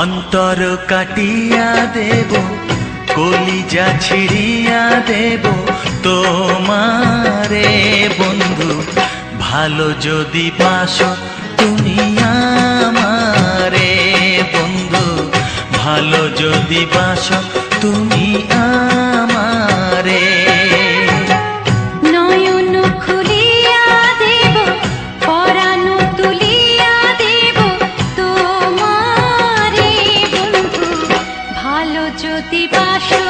অন্তর কাটিয়া দেব, কলিজা ছিড়িয়া দেব তোমারে বন্ধু। ভালো যদি বাসো তুমি আমারে বন্ধু, ভালো যদি বাসো তুমি আমারে। নয়ন খুলিয়া দেব, পরাণ তুলিয়া দেব তোমারে বন্ধু, ভালো যদি বাসো